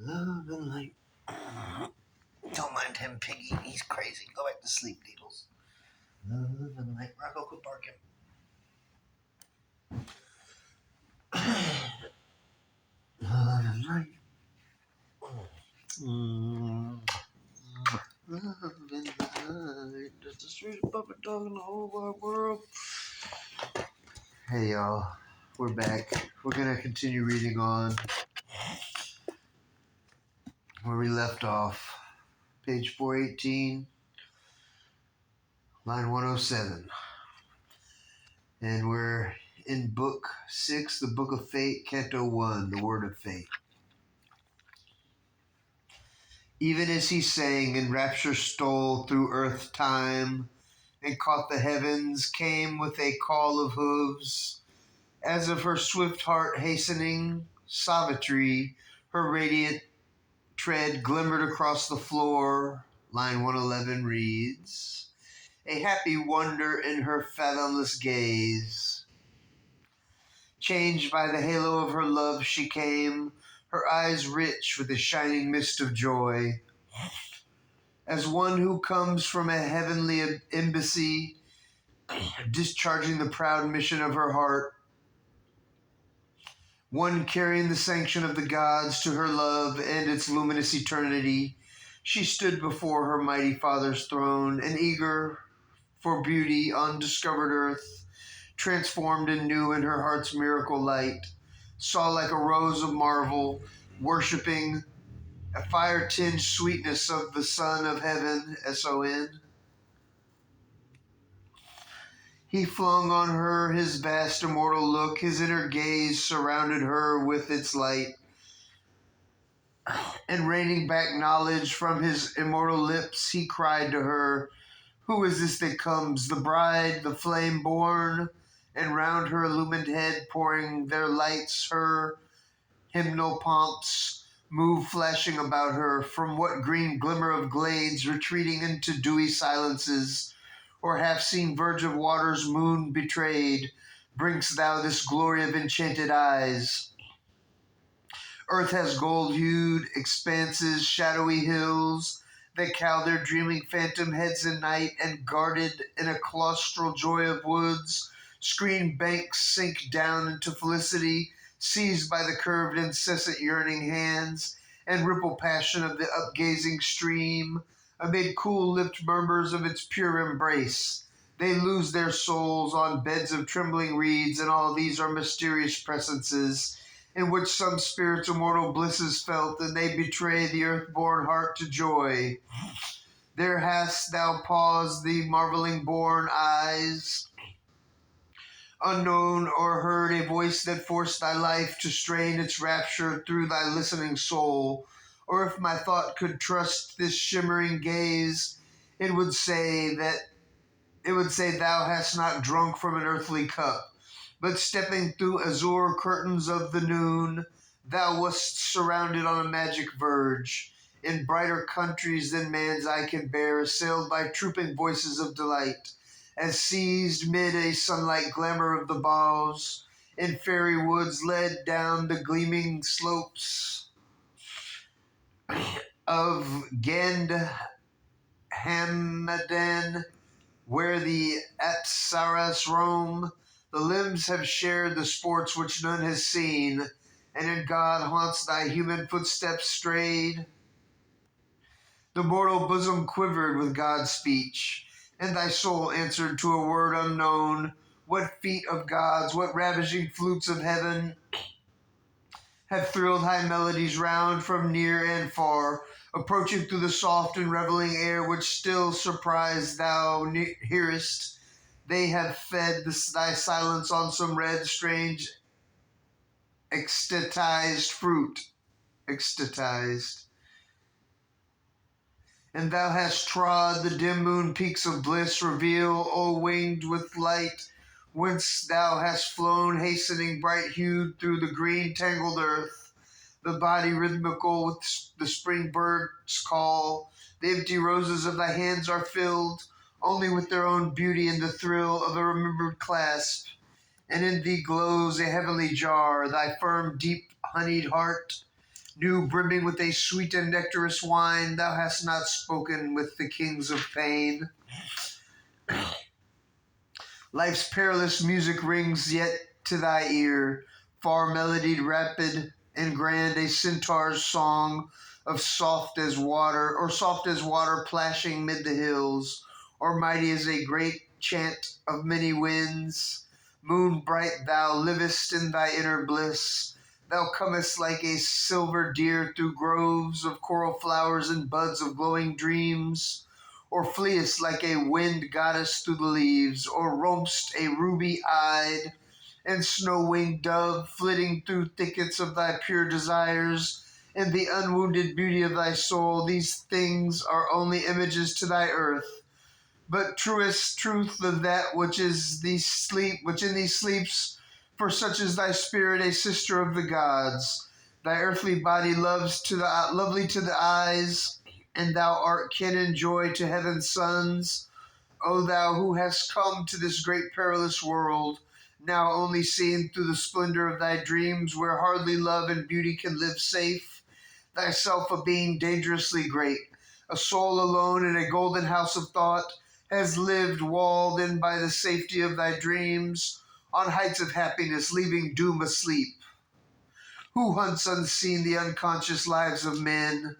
Love and light. Don't mind him, Piggy. He's crazy. Go back to sleep, Needles. Love and light. Rocco, quit barking. Love and light. Love and light. That's the sweetest puppet dog in the whole wide world. Hey, y'all. We're back. We're going to continue reading on where we left off. Page 418, line 107. And we're in Book 6, the Book of Fate, Canto 1, the Word of Fate. Even as he sang, and rapture stole through earth time, and caught the heavens, came with a call of hooves, as of her swift heart hastening, Savitri, her radiant tread glimmered across the floor. Line 111 reads, a happy wonder in her fathomless gaze. Changed by the halo of her love she came, her eyes rich with a shining mist of joy. As one who comes from a heavenly embassy, discharging the proud mission of her heart, one carrying the sanction of the gods to her love and its luminous eternity, she stood before her mighty Father's throne, and eager for beauty on discovered earth, transformed and new in her heart's miracle light, saw like a rose of marvel, worshipping a fire-tinged sweetness of the Son of Heaven, S-O-N. He flung on her his vast immortal look, his inner gaze surrounded her with its light, and raining back knowledge from his immortal lips, he cried to her, who is this that comes, the bride, the flame born, and round her illumined head pouring their lights, her hymnal pomps move flashing about her, from what green glimmer of glades retreating into dewy silences, or half-seen verge of waters moon betrayed, bring'st thou this glory of enchanted eyes? Earth has gold-hued expanses, shadowy hills that cow their dreaming phantom heads in night, and guarded in a claustral joy of woods, screened banks sink down into felicity, seized by the curved incessant yearning hands, and ripple passion of the upgazing stream, amid cool-lipped murmurs of its pure embrace. They lose their souls on beds of trembling reeds, and all these are mysterious presences, in which some spirit's immortal bliss is felt, and they betray the earth-born heart to joy. There hast thou paused the marveling-born eyes, unknown, or heard a voice that forced thy life to strain its rapture through thy listening soul. Or if my thought could trust this shimmering gaze, it would say thou hast not drunk from an earthly cup, but stepping through azure curtains of the noon, thou wast surrounded on a magic verge, in brighter countries than man's eye can bear, assailed by trooping voices of delight, as seized mid a sunlight glamour of the boughs, in fairy woods led down the gleaming slopes of Gandhamadan, where the apsaras roam. The limbs have shared the sports which none has seen, and in God haunts thy human footsteps strayed. The mortal bosom quivered with God's speech, and thy soul answered to a word unknown. What feet of gods, what ravishing flutes of heaven have thrilled high melodies round from near and far, approaching through the soft and reveling air, which still surprise thou hearest. They have fed thy silence on some red, strange, ecstatized fruit. Ecstatized. And thou hast trod the dim moon peaks of bliss, reveal, O winged with light, whence thou hast flown, hastening bright-hued through the green tangled earth, the body rhythmical with the spring bird's call. The empty roses of thy hands are filled only with their own beauty and the thrill of a remembered clasp, and in thee glows a heavenly jar, thy firm, deep, honeyed heart new brimming with a sweet and nectarous wine, thou hast not spoken with the kings of pain. Life's perilous music rings yet to thy ear, far melodied, rapid and grand, a centaur's song of soft as water plashing mid the hills, or mighty as a great chant of many winds. Moon bright, thou livest in thy inner bliss. Thou comest like a silver deer through groves of coral flowers and buds of glowing dreams, or fleest like a wind goddess through the leaves, or roam'st a ruby-eyed and snow-winged dove flitting through thickets of thy pure desires, in the unwounded beauty of thy soul. These things are only images to thy earth, but truest truth of that which in thee sleeps, for such is thy spirit, a sister of the gods. Thy earthly body lovely to the eyes, and thou art kin and joy to heaven's sons. O thou who hast come to this great perilous world, now only seen through the splendor of thy dreams, where hardly love and beauty can live safe, thyself a being dangerously great, a soul alone in a golden house of thought, has lived walled in by the safety of thy dreams, on heights of happiness, leaving doom asleep. Who hunts unseen the unconscious lives of men?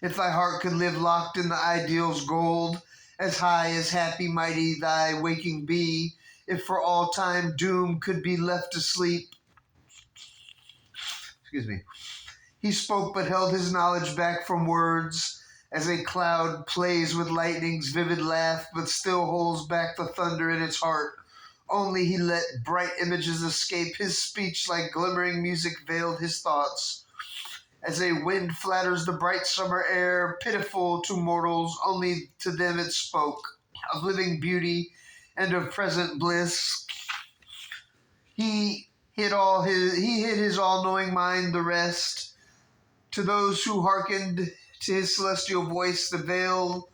If thy heart could live locked in the ideal's gold, as high as happy mighty thy waking be, if for all time doom could be left asleep. Excuse me. He spoke but held his knowledge back from words, as a cloud plays with lightning's vivid laugh, but still holds back the thunder in its heart. Only he let bright images escape. His speech like glimmering music veiled his thoughts. As a wind flatters the bright summer air, pitiful to mortals, only to them it spoke, of living beauty and of present bliss. He hid his all-knowing mind the rest. To those who hearkened to his celestial voice, the veiled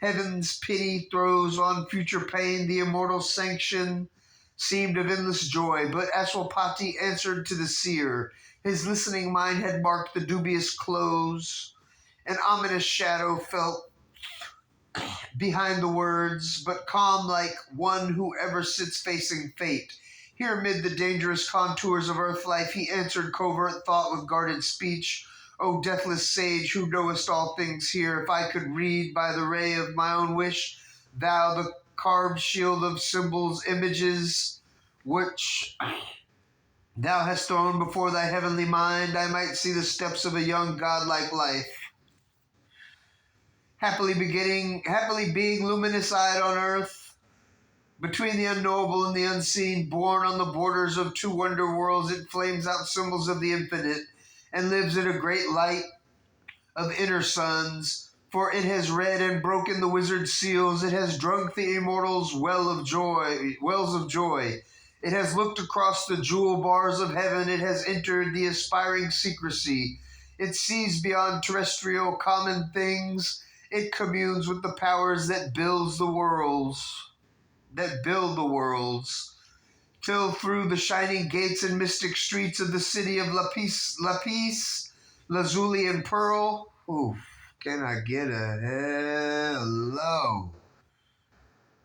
heaven's pity throws on future pain. The immortal sanction seemed of endless joy, but Aswapati answered to the seer. His listening mind had marked the dubious close. An ominous shadow felt behind the words, but calm like one who ever sits facing fate. Here amid the dangerous contours of earth life, he answered covert thought with guarded speech. O deathless sage, who knowest all things here, if I could read by the ray of my own wish, thou the carved shield of symbols, images, which thou hast thrown before thy heavenly mind, I might see the steps of a young godlike life, happily being luminous-eyed on earth, between the unknowable and the unseen, born on the borders of two wonder worlds. It flames out symbols of the infinite and lives in a great light of inner suns, for it has read and broken the wizard's seals. It has drunk the immortal's wells of joy. It has looked across the jewel bars of heaven. It has entered the aspiring secrecy. It sees beyond terrestrial common things. It communes with the powers that build the worlds, till through the shining gates and mystic streets of the city of lapis, lazuli, and pearl. Ooh, can I get a hello?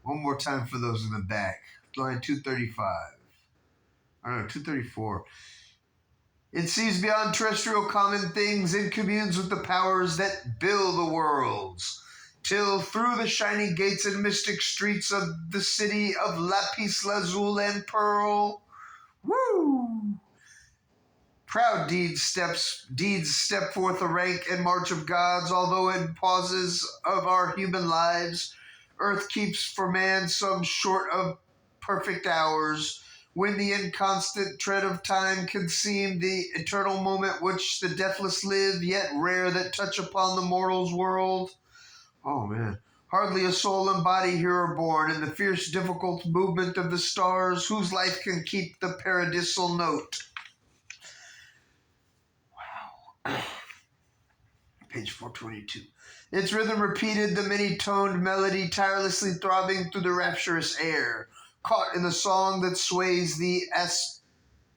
One more time for those in the back. Line 235. I don't know, 234. It sees beyond terrestrial common things and communes with the powers that build the worlds, till through the shining gates and mystic streets of the city of lapis lazuli and pearl, woo! Proud deeds step forth a rank and march of gods, although in pauses of our human lives, earth keeps for man some short of perfect hours, when the inconstant tread of time can seem the eternal moment which the deathless live, yet rare that touch upon the mortal's world. Oh man. Hardly a soul and body here are born, in the fierce difficult movement of the stars, whose life can keep the paradisal note. Wow. Page 422. Its rhythm repeated, the many-toned melody tirelessly throbbing through the rapturous air, caught in the song that sways the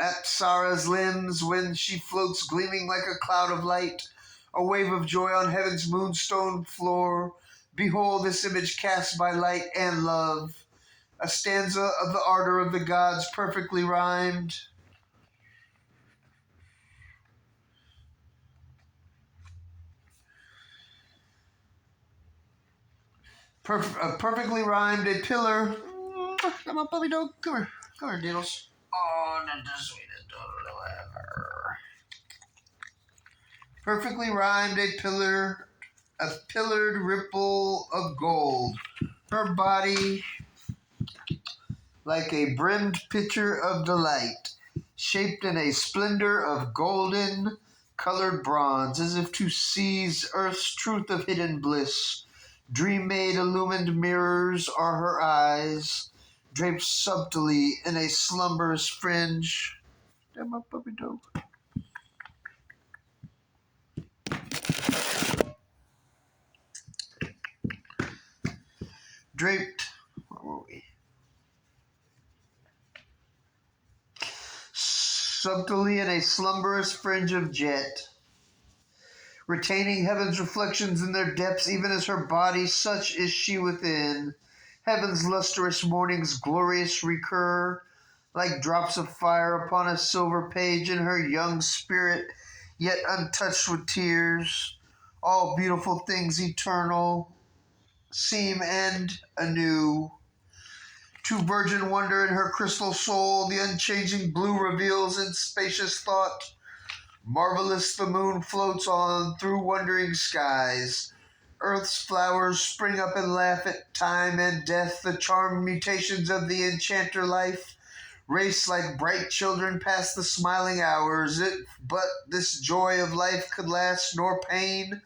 Apsara's limbs when she floats gleaming like a cloud of light, a wave of joy on heaven's moonstone floor. Behold this image cast by light and love, a stanza of the ardor of the gods perfectly rhymed. Perfectly rhymed, a pillar. Come on, puppy dog. Come here, Diddles. Oh, not the sweetest dog ever. Perfectly rhymed, a pillared ripple of gold. Her body like a brimmed pitcher of delight, shaped in a splendor of golden colored bronze, as if to seize earth's truth of hidden bliss. Dream-made illumined mirrors are her eyes, draped subtly in a slumberous fringe. Damn my puppy dog. Draped, where were we? Subtly in a slumberous fringe of jet, retaining heaven's reflections in their depths, even as her body, such is she within. Heaven's lustrous mornings glorious recur, like drops of fire upon a silver page in her young spirit, yet untouched with tears. All beautiful things eternal seem end anew. To virgin wonder in her crystal soul, the unchanging blue reveals in spacious thought. Marvelous the moon floats on through wondering skies. Earth's flowers spring up and laugh at time and death. The charmed mutations of the enchanter life race like bright children past the smiling hours. If but this joy of life could last, nor pain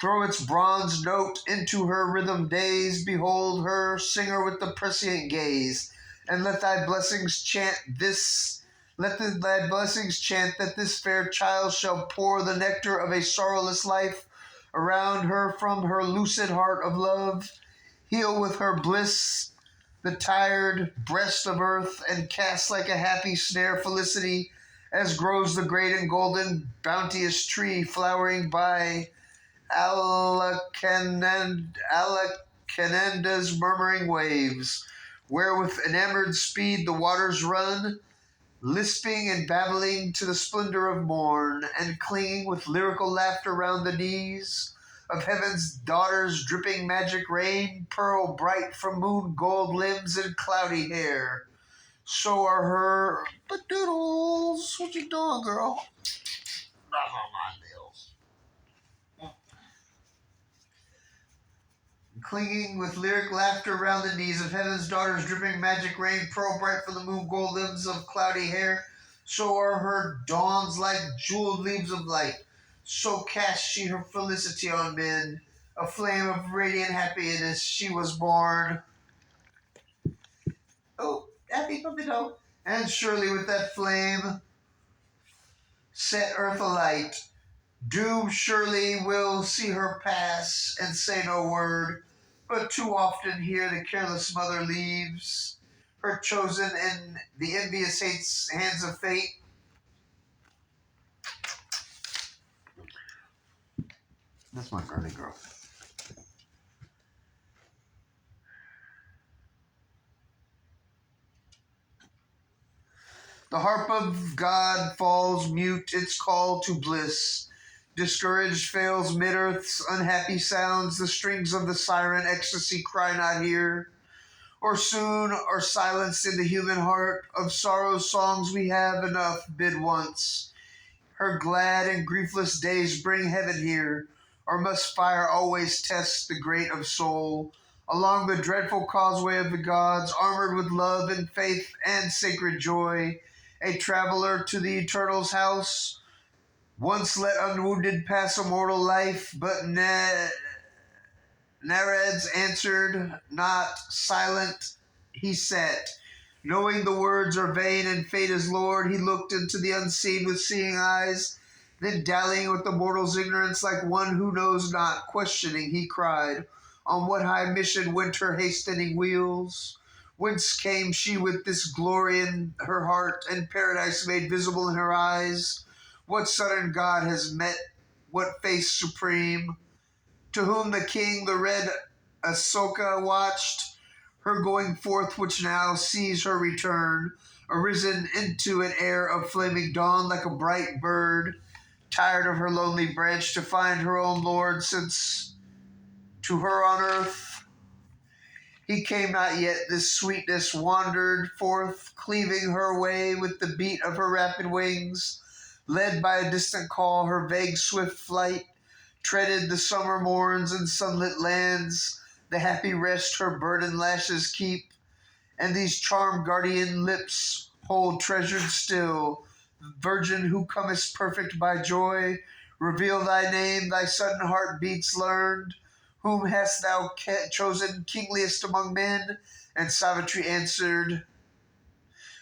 throw its bronze note into her rhythm days. Behold her, singer with the prescient gaze, and let thy blessings chant this. Thy blessings chant that this fair child shall pour the nectar of a sorrowless life around her from her lucid heart of love. Heal with her bliss the tired breast of earth, and cast like a happy snare felicity, as grows the great and golden bounteous tree flowering by Alacanenda's murmuring waves, where with enamored speed the waters run, lisping and babbling to the splendor of morn, and clinging with lyrical laughter round the knees of heaven's daughters, dripping magic rain, pearl bright from moon gold limbs and cloudy hair. So are her doodles. What you doing, girl? Not on my nails. Clinging with lyric laughter round the knees of heaven's daughters, dripping magic rain, pearl bright from the moon gold limbs of cloudy hair. So are her dawns like jeweled leaves of light. So cast she her felicity on men, a flame of radiant happiness she was born. Oh, happy puppy dog. And surely with that flame set earth alight. Doom surely will see her pass and say no word, but too often here the careless mother leaves her chosen in the envious hands of fate. That's my girly girl. The harp of God falls mute its call to bliss. Discouraged fails mid-earth's unhappy sounds. The strings of the siren ecstasy cry not here. Or soon are silenced in the human heart. Of sorrow's songs we have enough, bid once. Her glad and griefless days bring heaven here. Or must fire always test the great of soul? Along the dreadful causeway of the gods, armored with love and faith and sacred joy, a traveler to the Eternal's house, once let unwounded pass a mortal life, but Nereid's answered not, silent he sat. Knowing the words are vain and fate is Lord, he looked into the unseen with seeing eyes, then dallying with the mortal's ignorance like one who knows not, questioning, he cried, on what high mission went her hastening wheels? Whence came she with this glory in her heart, and paradise made visible in her eyes? What southern god has met, what face supreme? To whom the king the red Ahsoka watched, her going forth which now sees her return, arisen into an air of flaming dawn like a bright bird, tired of her lonely branch to find her own lord, since to her on earth he came not yet, this sweetness wandered forth, cleaving her way with the beat of her rapid wings, led by a distant call, her vague swift flight treaded the summer morns and sunlit lands, the happy rest her burdened lashes keep, and these charmed guardian lips hold treasured still. Virgin who comest perfect by joy, reveal thy name, thy sudden heartbeats learned. Whom hast thou chosen kingliest among men? And Savitri answered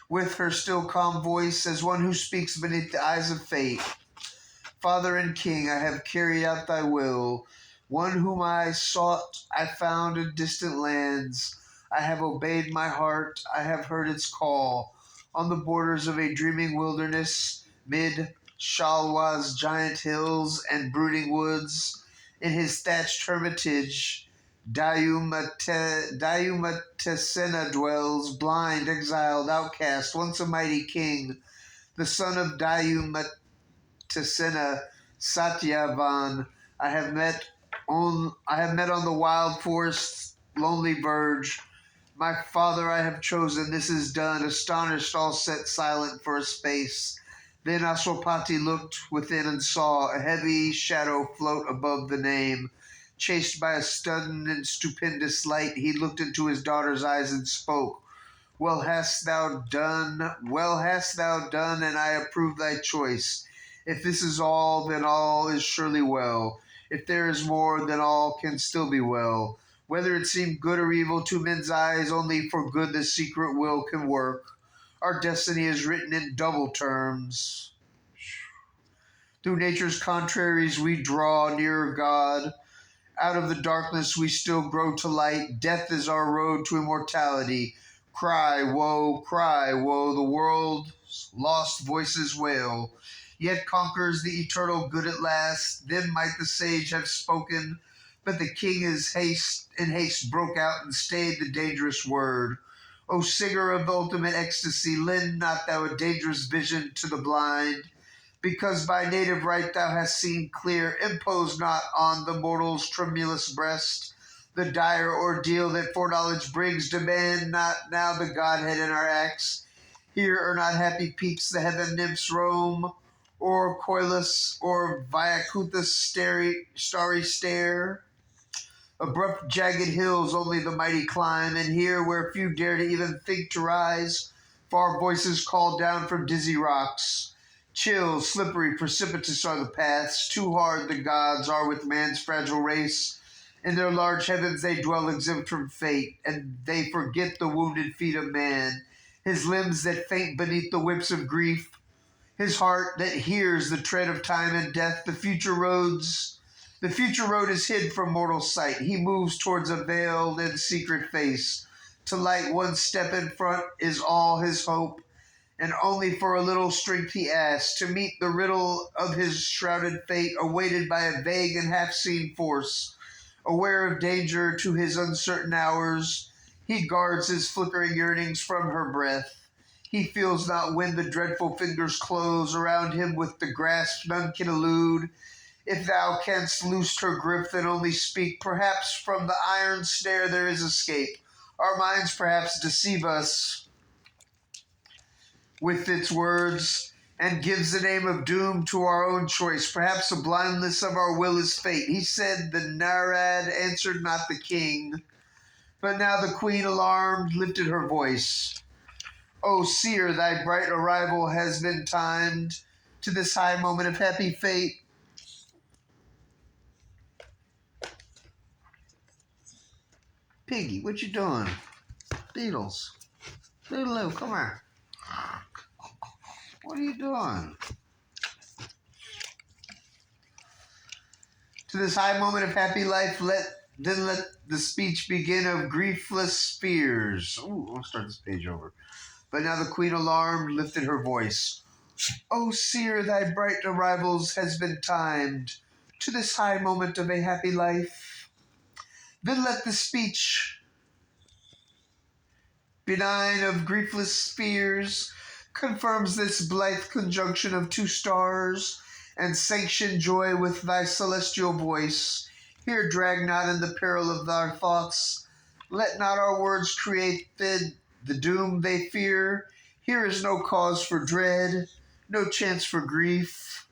with her still calm voice, as one who speaks beneath the eyes of fate. Father and King, I have carried out thy will. One whom I sought, I found in distant lands. I have obeyed my heart, I have heard its call. On the borders of a dreaming wilderness, mid Shalwa's giant hills and brooding woods, in his thatched hermitage, Dayumatsena dwells, blind, exiled, outcast, once a mighty king, the son of Dayumatsena Satyavan. I have met on the wild forest's lonely verge. My father I have chosen, this is done. Astonished, all sat silent for a space. Then Aswapati looked within and saw a heavy shadow float above the name. Chased by a sudden and stupendous light, he looked into his daughter's eyes and spoke. Well hast thou done, and I approve thy choice. If this is all, then all is surely well. If there is more, then all can still be well. Whether it seem good or evil to men's eyes, only for good the secret will can work. Our destiny is written in double terms. Through nature's contraries we draw nearer God. Out of the darkness we still grow to light. Death is our road to immortality. Cry, woe, the world's lost voices wail. Yet conquers the eternal good at last. Then might the sage have spoken, but the king in haste broke out and stayed the dangerous word. O singer of ultimate ecstasy, lend not thou a dangerous vision to the blind. Because by native right thou hast seen clear, impose not on the mortal's tremulous breast the dire ordeal that foreknowledge brings. Demand not now the Godhead in our acts. Here are not happy peaks the heaven nymphs roam, or Coilus or Viacuthus starry stare. Abrupt jagged hills only the mighty climb, and here where few dare to even think to rise, far voices call down from dizzy rocks. Chill, slippery, precipitous are the paths, too hard the gods are with man's fragile race. In their large heavens they dwell exempt from fate, and they forget the wounded feet of man, his limbs that faint beneath the whips of grief, his heart that hears the tread of time and death. The future road is hid from mortal sight. He moves towards a veiled and secret face. To light one step in front is all his hope, and only for a little strength he asks, to meet the riddle of his shrouded fate, awaited by a vague and half-seen force. Aware of danger to his uncertain hours, he guards his flickering yearnings from her breath. He feels not when the dreadful fingers close around him with the grasp none can elude. If thou canst loose her grip, then only speak. Perhaps from the iron snare there is escape. Our minds perhaps deceive us with its words, and gives the name of doom to our own choice. Perhaps the blindness of our will is fate. He said the Narad, answered not the king. But now the queen, alarmed, lifted her voice. O seer, thy bright arrival has been timed to this high moment of happy fate. Piggy, what you doing? Beetles. Lulu, come here. What are you doing? To this high moment of happy life, let Then let the speech begin of griefless fears. Ooh, I'll start this page over. But now the queen, alarmed, lifted her voice. O seer, thy bright arrivals has been timed to this high moment of a happy life. Then let the speech benign of griefless fears confirms this blithe conjunction of two stars, and sanction joy with thy celestial voice. Here drag not in the peril of thy thoughts. Let not our words create the doom they fear. Here is no cause for dread, no chance for grief.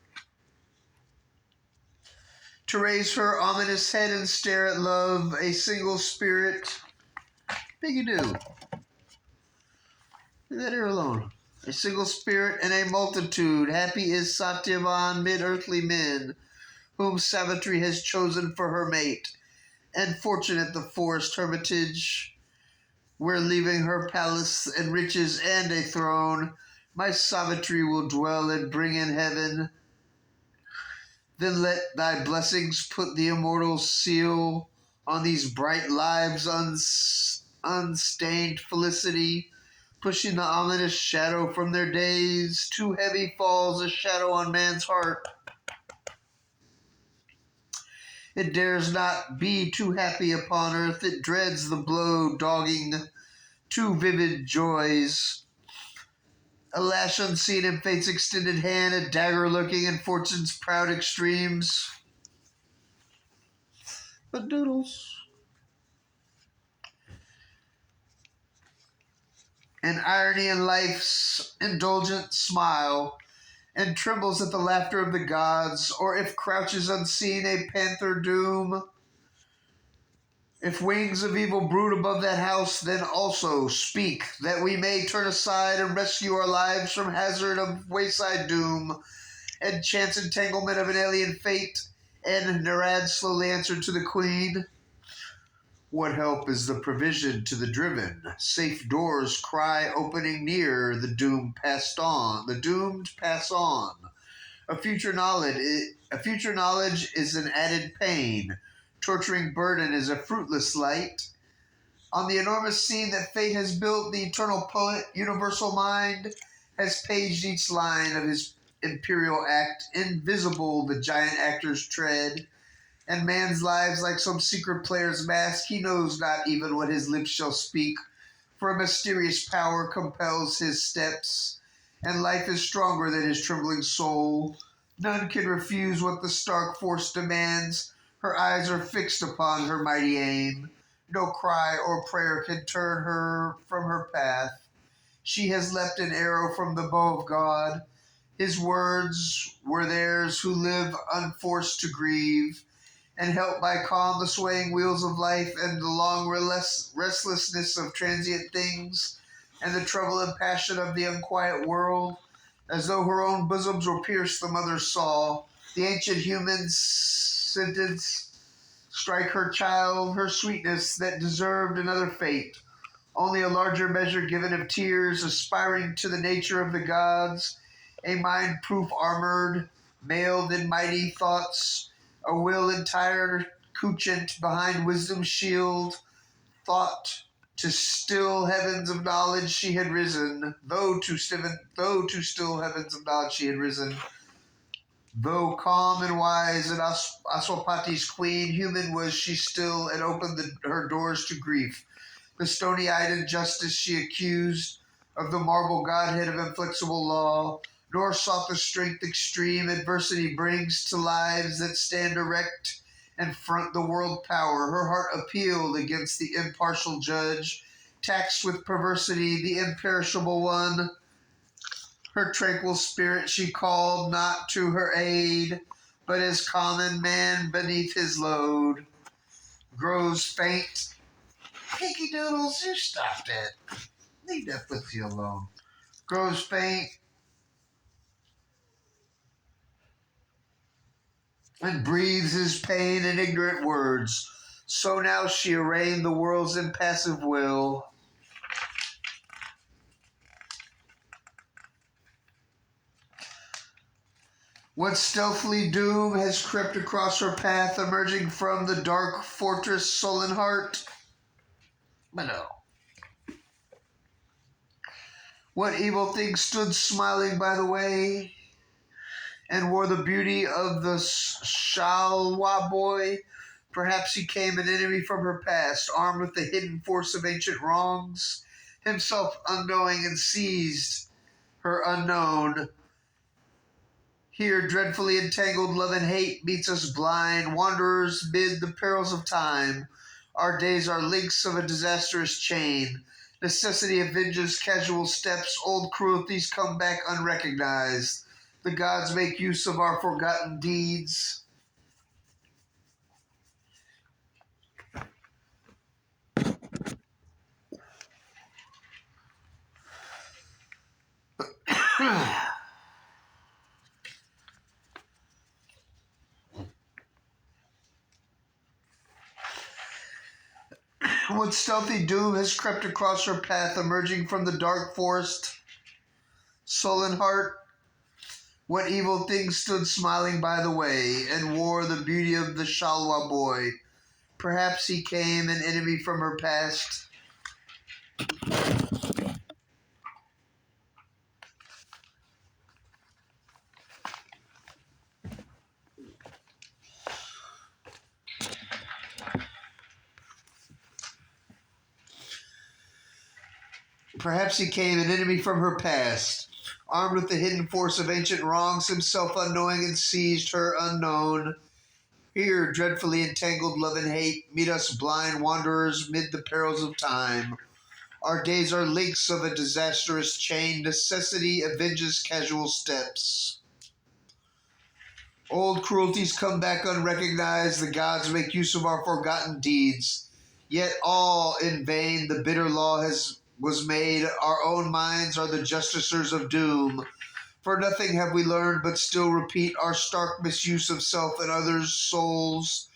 To raise her ominous head and stare at love, a single spirit. Biggie do. Leave that here alone. A single spirit and a multitude. Happy is Satyavan mid earthly men, whom Savitri has chosen for her mate. And fortunate the forest hermitage, where leaving her palace and riches and a throne, my Savitri will dwell and bring in heaven. Then let thy blessings put the immortal seal on these bright lives' unstained felicity, pushing the ominous shadow from their days. Too heavy falls a shadow on man's heart. It dares not be too happy upon earth. It dreads the blow, dogging too vivid joys. A lash unseen in fate's extended hand, a dagger lurking in fortune's proud extremes. But doodles. And irony in life's indulgent smile, and trembles at the laughter of the gods, or if crouches unseen a panther doom. If wings of evil brood above that house, then also speak, that we may turn aside and rescue our lives from hazard of wayside doom, and chance entanglement of an alien fate. And Narad slowly answered to the queen, what help is the provision to the driven? Safe doors cry opening near, the doomed pass on. A future knowledge is an added pain. Torturing burden is a fruitless light. On the enormous scene that fate has built, the eternal poet, universal mind, has paged each line of his imperial act. Invisible the giant actors tread, and man's lives like some secret player's mask. He knows not even what his lips shall speak, for a mysterious power compels his steps, and life is stronger than his trembling soul. None can refuse what the stark force demands. Her eyes are fixed upon her mighty aim. No cry or prayer can turn her from her path. She has leapt an arrow from the bow of God. His words were theirs who live unforced to grieve, and helped by calm the swaying wheels of life and the long restlessness of transient things, and the trouble and passion of the unquiet world. As though her own bosoms were pierced, the mother saw the ancient human sentence strike her child, her sweetness that deserved another fate. Only a larger measure given of tears, aspiring to the nature of the gods, a mind proof armored, mailed in mighty thoughts, a will entire couchant behind wisdom's shield, thought to still heavens of knowledge she had risen, though to still heavens of knowledge she had risen. Though calm and wise and Aswapati's queen, human was she still, and opened her doors to grief. The stony-eyed injustice she accused of the marble godhead of inflexible law, nor sought the strength extreme adversity brings to lives that stand erect and front the world power. Her heart appealed against the impartial judge, taxed with perversity, the imperishable one. Her tranquil spirit she called not to her aid, but as common man beneath his load grows faint. Pinky Doodles, you stop that. Leave that pussy alone. Grows faint and breathes his pain in ignorant words. So now she arraigned the world's impassive will. What stealthily doom has crept across her path, emerging from the dark fortress sullen heart? But no. What evil thing stood smiling by the way, and wore the beauty of the Shalwa boy? Perhaps he came an enemy from her past, armed with the hidden force of ancient wrongs, himself unknowing and seized her unknown. Here, dreadfully entangled, love and hate meets us blind, wanderers mid the perils of time. Our days are links of a disastrous chain. Necessity avenges casual steps, old cruelties come back unrecognized. The gods make use of our forgotten deeds. What stealthy doom has crept across her path, emerging from the dark forest? Sullen heart, what evil thing stood smiling by the way, and wore the beauty of the Shalwa boy? Perhaps he came an enemy from her past. Perhaps he came an enemy from her past, armed with the hidden force of ancient wrongs, himself unknowing and seized her unknown. Here, dreadfully entangled love and hate meet us blind wanderers mid the perils of time. Our days are links of a disastrous chain. Necessity avenges casual steps. Old cruelties come back unrecognized. The gods make use of our forgotten deeds. Yet all in vain the bitter law was made. Our own minds are the justicers of doom. For nothing have we learned, but still repeat our stark misuse of self and others' souls.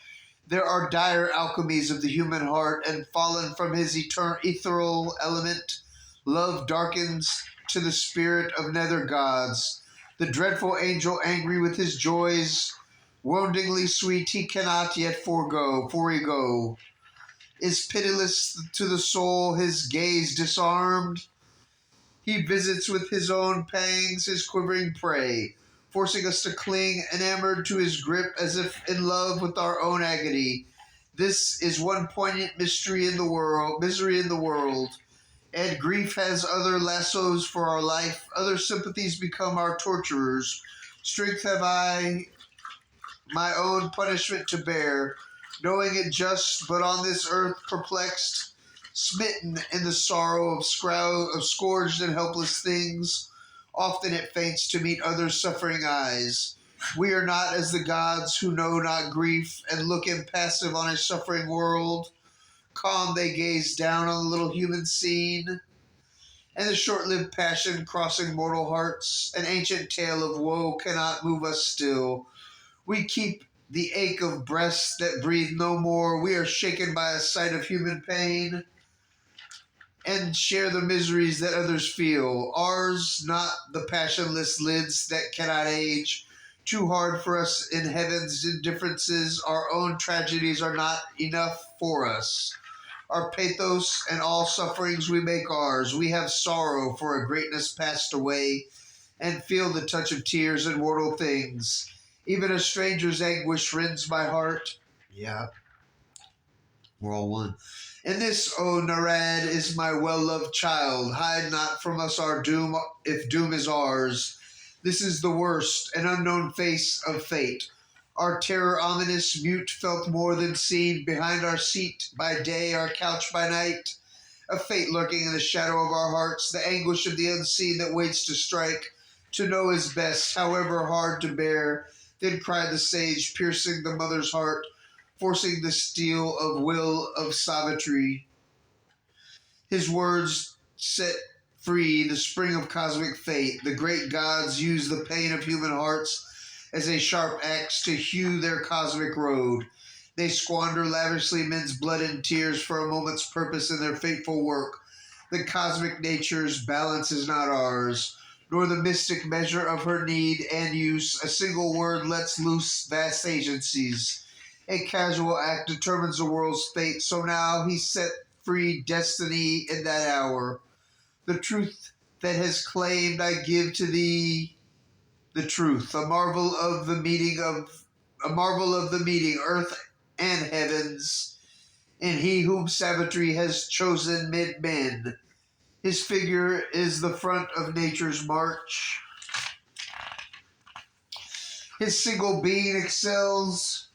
There are dire alchemies of the human heart, and fallen from his ethereal element, love darkens to the spirit of nether gods. The dreadful angel, angry with his joys, woundingly sweet, he cannot yet forego. Is pitiless to the soul, his gaze disarmed. He visits with his own pangs his quivering prey, forcing us to cling, enamored to his grip, as if in love with our own agony. This is one poignant misery in the world, and grief has other lassos for our life. Other sympathies become our torturers. Strength have I my own punishment to bear, knowing it just, but on this earth perplexed, smitten in the sorrow of scourged and helpless things. Often it faints to meet others' suffering eyes. We are not as the gods who know not grief and look impassive on a suffering world. Calm they gaze down on the little human scene, and the short-lived passion crossing mortal hearts. An ancient tale of woe cannot move us still. We keep the ache of breasts that breathe no more. We are shaken by a sight of human pain, and share the miseries that others feel. Ours not the passionless lids that cannot age. Too hard for us in heaven's indifferences. Our own tragedies are not enough for us. Our pathos and all sufferings we make ours. We have sorrow for a greatness passed away, and feel the touch of tears in mortal things. Even a stranger's anguish rends my heart. Yeah, we're all one. And this, O Narad, is my well-loved child. Hide not from us our doom, if doom is ours. This is the worst, an unknown face of fate. Our terror ominous, mute, felt more than seen. Behind our seat by day, our couch by night. A fate lurking in the shadow of our hearts. The anguish of the unseen that waits to strike. To know is best, however hard to bear. Then cried the sage, piercing the mother's heart, forcing the steel of will of Savitri. His words set free the spring of cosmic fate. The great gods use the pain of human hearts as a sharp axe to hew their cosmic road. They squander lavishly men's blood and tears for a moment's purpose in their fateful work. The cosmic nature's balance is not ours, nor the mystic measure of her need and use. A single word lets loose vast agencies. A casual act determines the world's fate, so now he set free destiny in that hour. The truth that has claimed I give to thee, the truth, a marvel of the meeting, earth and heavens, in he whom Savitri has chosen mid men. His figure is the front of nature's march. His single being excels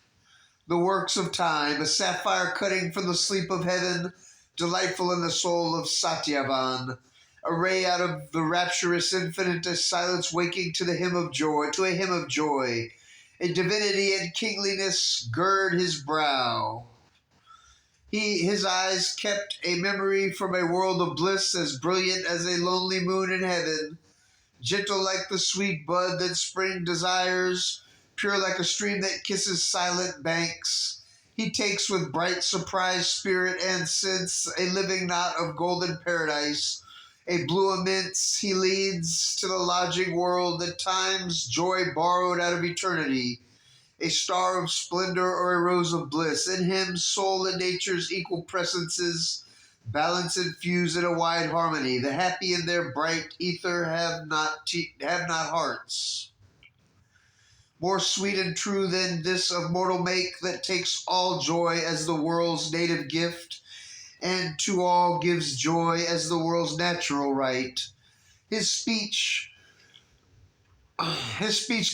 the works of time, a sapphire cutting from the sleep of heaven, delightful in the soul of Satyavan. A ray out of the rapturous infinite, a silence waking to a hymn of joy. A divinity and kingliness gird his brow. His eyes kept a memory from a world of bliss as brilliant as a lonely moon in heaven, gentle like the sweet bud that spring desires, pure like a stream that kisses silent banks. He takes with bright surprise spirit and sense a living knot of golden paradise. A blue immense he leads to the lodging world, at times joy borrowed out of eternity. A star of splendor or a rose of bliss. In him, soul and nature's equal presences balance and fuse in a wide harmony. The happy in their bright ether have not hearts more sweet and true than this of mortal make, that takes all joy as the world's native gift, and to all gives joy as the world's natural right. His speech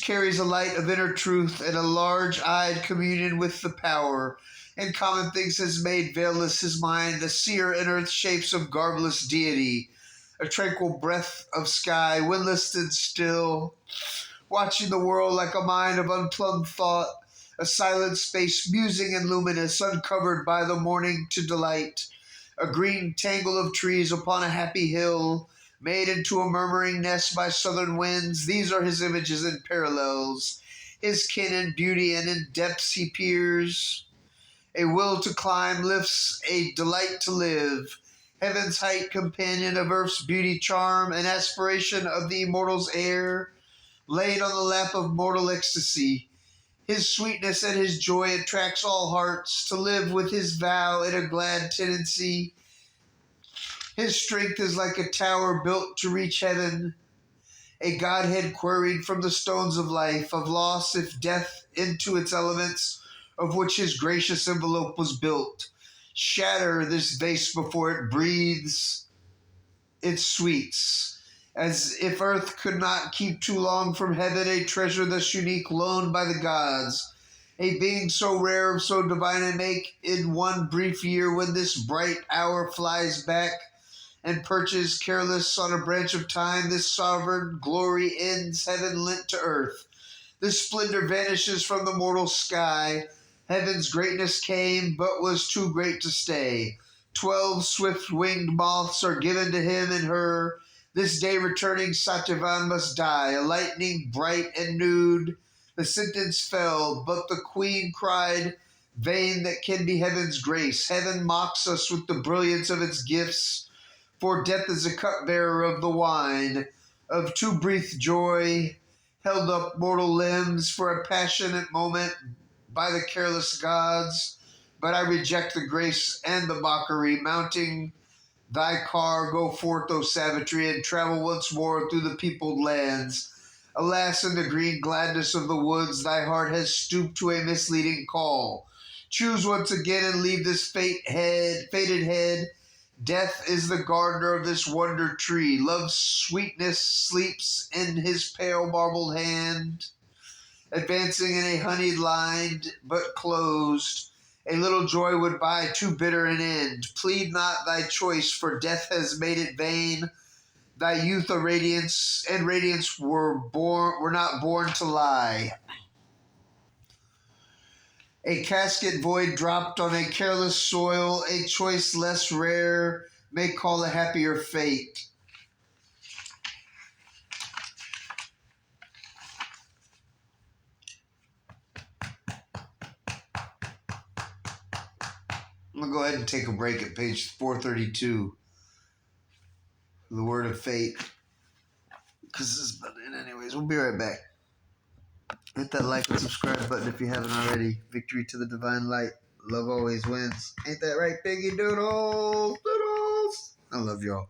carries a light of inner truth and a large-eyed communion with the power, and common things has made veilless his mind, the seer in earth shapes of garbless deity, a tranquil breath of sky, windless and still, watching the world like a mind of unplumbed thought, a silent space musing and luminous, uncovered by the morning to delight, a green tangle of trees upon a happy hill, made into a murmuring nest by southern winds. These are his images and parallels, his kin in beauty, and in depths he peers. A will to climb lifts a delight to live, heaven's height companion of earth's beauty charm, an aspiration of the immortal's air, laid on the lap of mortal ecstasy. His sweetness and his joy attracts all hearts to live with his vow in a glad tenancy. His strength is like a tower built to reach heaven, a godhead quarried from the stones of life, of loss if death into its elements, of which his gracious envelope was built. Shatter this vase before it breathes its sweets, as if earth could not keep too long from heaven a treasure thus unique loaned by the gods, a being so rare of so divine a make, in one brief year when this bright hour flies back and perches careless on a branch of time, this sovereign glory ends, heaven lent to earth. This splendor vanishes from the mortal sky. Heaven's greatness came, but was too great to stay. 12 swift-winged moths are given to him and her. This day returning Satyavan must die, a lightning bright and nude. The sentence fell, but the queen cried, vain that can be heaven's grace. Heaven mocks us with the brilliance of its gifts, for death is a cupbearer of the wine, of too brief joy, held up mortal limbs for a passionate moment by the careless gods. But I reject the grace and the mockery. Mounting thy car, go forth, O Savitri, and travel once more through the peopled lands. Alas, in the green gladness of the woods, thy heart has stooped to a misleading call. Choose once again and leave this fated head. Death is the gardener of this wonder tree. Love's sweetness sleeps in his pale marbled hand, advancing in a honeyed line, but closed. A little joy would buy too bitter an end. Plead not thy choice, for death has made it vain. Thy youth a radiance, and radiance were not born to lie. A casket void dropped on a careless soil, a choice less rare may call a happier fate. I'm going to go ahead and take a break at page 432. The word of fate. because this is about to end anyways. We'll be right back. Hit that like and subscribe button if you haven't already. Victory to the divine light. Love always wins. Ain't that right, Piggy Doodles? Doodles! I love y'all.